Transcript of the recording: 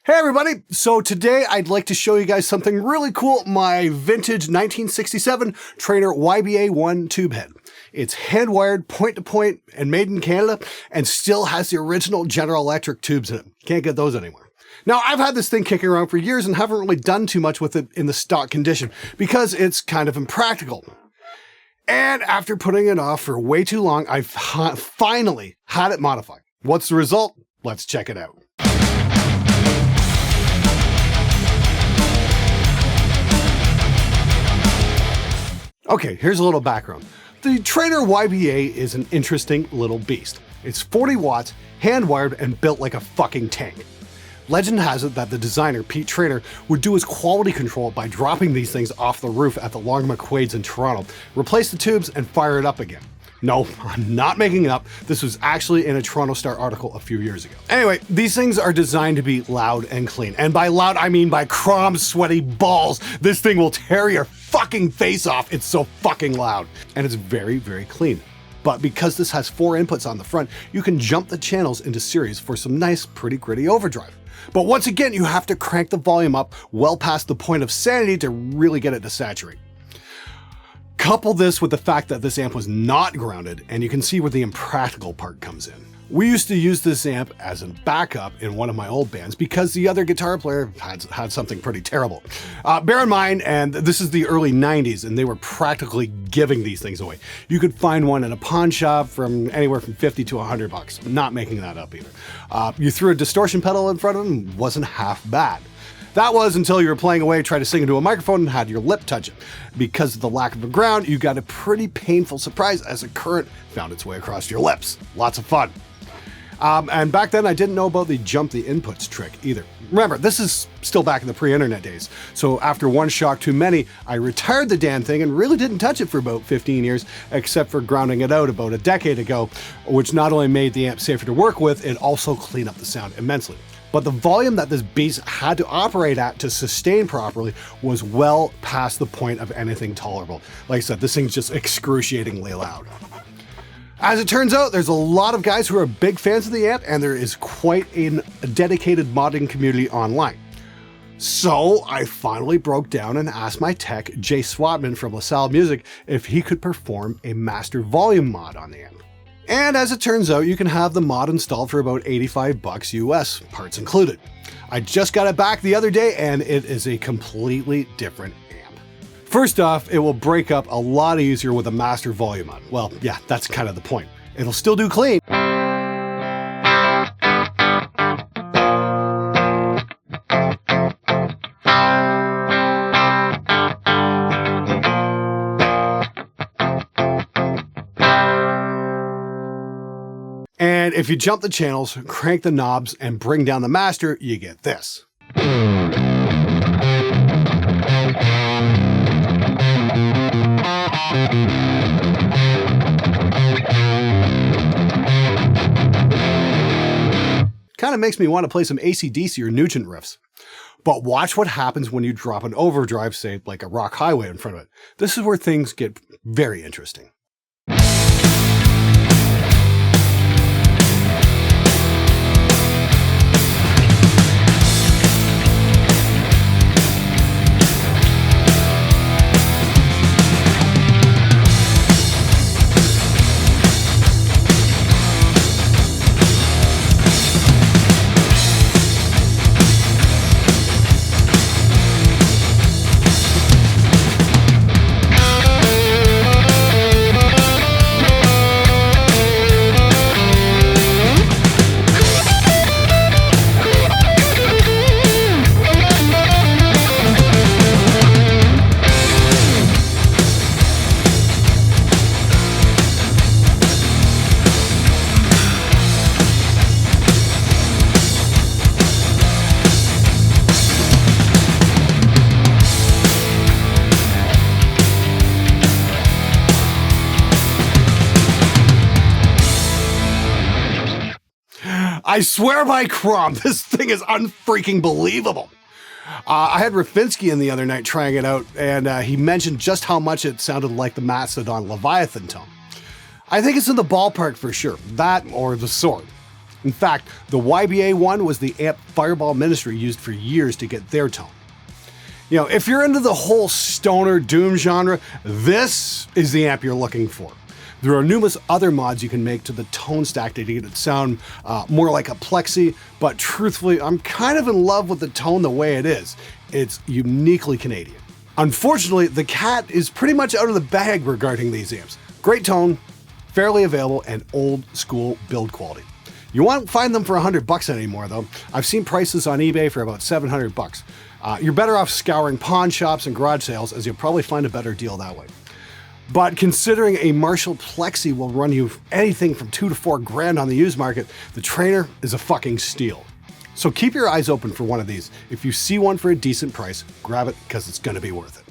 Hey everybody! So today I'd like to show you guys something really cool, my vintage 1967 Traynor YBA-1 tube head. It's hand-wired, point-to-point, and made in Canada, and still has the original General Electric tubes in it. Can't get those anymore. Now, I've had this thing kicking around for years and haven't really done too much with it in the stock condition, because it's kind of impractical. And after putting it off for way too long, I've finally had it modified. What's the result? Let's check it out. Okay, here's a little background. The Traynor YBA is an interesting little beast. It's 40 watts, hand-wired, and built like a fucking tank. Legend has it that the designer, Pete Traynor, would do his quality control by dropping these things off the roof at the Long McQuaid's in Toronto, replace the tubes, and fire it up again. No, I'm not making it up. This was actually in a Toronto Star article a few years ago. Anyway, these things are designed to be loud and clean. And by loud, I mean by crom sweaty balls. This thing will tear your fucking face off. It's so fucking loud. And it's very, very clean. But because this has 4 inputs on the front, you can jump the channels into series for some nice, pretty gritty overdrive. But once again, you have to crank the volume up well past the point of sanity to really get it to saturate. Couple this with the fact that this amp was not grounded, and you can see where the impractical part comes in. We used to use this amp as a backup in one of my old bands because the other guitar player had something pretty terrible. Bear in mind, and this is the early 90s, and they were practically giving these things away. You could find one in a pawn shop from anywhere from 50 to 100 bucks. Not making that up either. You threw a distortion pedal in front of them, wasn't half bad. That was until you were playing away, tried to sing into a microphone, and had your lip touch it. Because of the lack of a ground, you got a pretty painful surprise as a current found its way across your lips. Lots of fun. And back then, I didn't know about the jump the inputs trick either. Remember, this is still back in the pre-internet days. So after one shock too many, I retired the damn thing and really didn't touch it for about 15 years, except for grounding it out about a decade ago, which not only made the amp safer to work with, it also cleaned up the sound immensely. But the volume that this beast had to operate at to sustain properly was well past the point of anything tolerable. Like I said, this thing's just excruciatingly loud. As it turns out, there's a lot of guys who are big fans of the amp, and there is quite a dedicated modding community online. So I finally broke down and asked my tech, Jay Swatman from LaSalle Music, if he could perform a master volume mod on the amp. And as it turns out, you can have the mod installed for about 85 bucks US, parts included. I just got it back the other day, and it is a completely different amp. First off, it will break up a lot easier with a master volume mod. Well, yeah, that's kind of the point. It'll still do clean. And if you jump the channels, crank the knobs, and bring down the master, you get this. Kind of makes me want to play some AC/DC or Nugent riffs. But watch what happens when you drop an overdrive, say like a Rock Highway in front of it. This is where things get very interesting. I swear by Crom, this thing is unfreaking believable. I had Rafinsky in the other night trying it out, and he mentioned just how much it sounded like the Mastodon Leviathan tone. I think it's in the ballpark for sure, that or the Sword. In fact, the YBA-1 was the amp Fireball Ministry used for years to get their tone. You know, if you're into the whole stoner doom genre, this is the amp you're looking for. There are numerous other mods you can make to the tone stack to get it sound more like a plexi, but truthfully, I'm kind of in love with the tone the way it is. It's uniquely Canadian. Unfortunately, the cat is pretty much out of the bag regarding these amps. Great tone, fairly available, and old school build quality. You won't find them for $100 anymore though. I've seen prices on eBay for about $700. You're better off scouring pawn shops and garage sales, as you'll probably find a better deal that way. But considering a Marshall Plexi will run you anything from $2 to $4 grand on the used market, the Traynor is a fucking steal. So keep your eyes open for one of these. If you see one for a decent price, grab it because it's gonna be worth it.